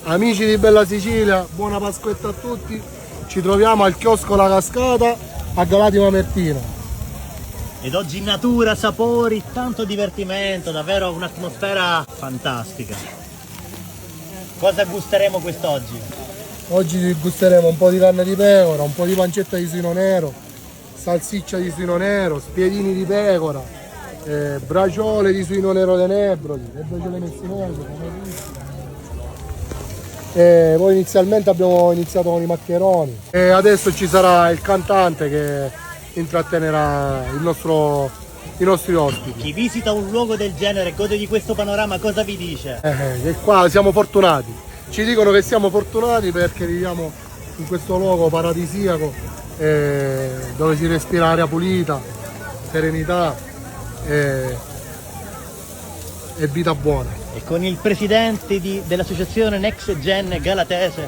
Amici di Bella Sicilia, buona Pasquetta a tutti. Ci troviamo al chiosco La Cascata a Galati Mamertino. Ed oggi natura, sapori, tanto divertimento, davvero un'atmosfera fantastica. Cosa gusteremo quest'oggi? Oggi gusteremo un po' di carne di pecora, un po' di pancetta di suino nero, salsiccia di suino nero, spiedini di pecora, braciole di suino nero dei Nebrodi, le braciole messinesi. Poi inizialmente abbiamo iniziato con i maccheroni e adesso ci sarà il cantante che intrattenerà i nostri ospiti. Chi visita un luogo del genere, gode di questo panorama, cosa vi dice? E qua siamo fortunati, ci dicono che siamo fortunati perché viviamo in questo luogo paradisiaco dove si respira aria pulita, serenità e vita buona. E con il presidente dell'associazione Next Gen Galatese.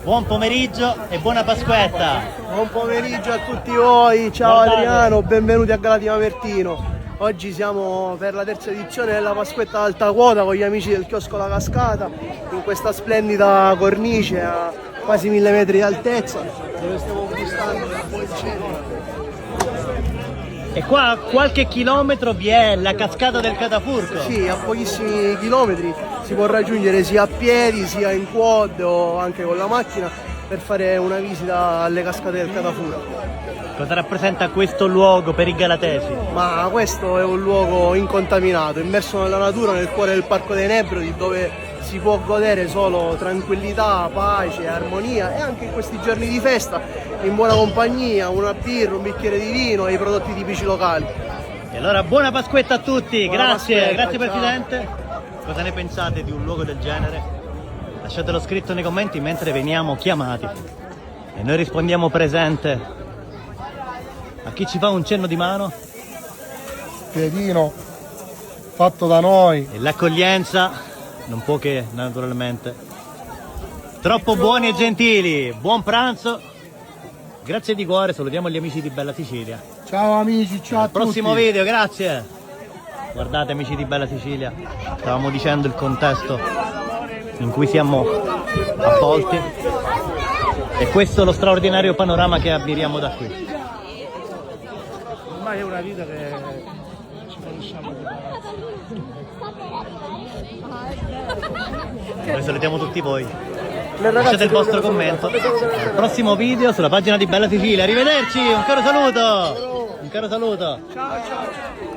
Buon pomeriggio e buona Pasquetta! Buon pomeriggio a tutti voi, ciao Adriano, benvenuti a Galati Mamertino. Oggi siamo per la terza edizione della Pasquetta d'alta quota con gli amici del chiosco La Cascata in questa splendida cornice a quasi 1000 metri di altezza dove stiamo gustando un po' il cielo. E qua a qualche chilometro vi è la cascata del Catafurco. Sì, a pochissimi chilometri si può raggiungere sia a piedi sia in quad o anche con la macchina per fare una visita alle cascate del Catafurco. Cosa rappresenta questo luogo per i galatesi? Ma questo è un luogo incontaminato, immerso nella natura, nel cuore del Parco dei Nebrodi, dove si può godere solo tranquillità, pace, armonia e anche in questi giorni di festa in buona compagnia, una birra, un bicchiere di vino e i prodotti tipici locali. E allora buona Pasquetta a tutti, Buona grazie, Pasquetta, grazie ciao. Presidente. Cosa ne pensate di un luogo del genere? Lasciatelo scritto nei commenti mentre veniamo chiamati e noi rispondiamo presente a chi ci fa un cenno di mano. Spiedino fatto da noi. E l'accoglienza non può che, naturalmente. Troppo buoni e gentili, buon pranzo. Grazie di cuore, salutiamo gli amici di Bella Sicilia. Ciao amici, ciao a Al prossimo tutti. video, grazie. Guardate amici di Bella Sicilia, stavamo dicendo il contesto in cui siamo avvolti e questo è lo straordinario panorama che ammiriamo da qui. Ormai è una vita che ci conosciamo di Noi salutiamo tutti voi. Lasciate il vostro commento al prossimo video sulla pagina di Bella Sicilia. Arrivederci, un caro saluto. Un caro saluto. Ciao ciao ciao.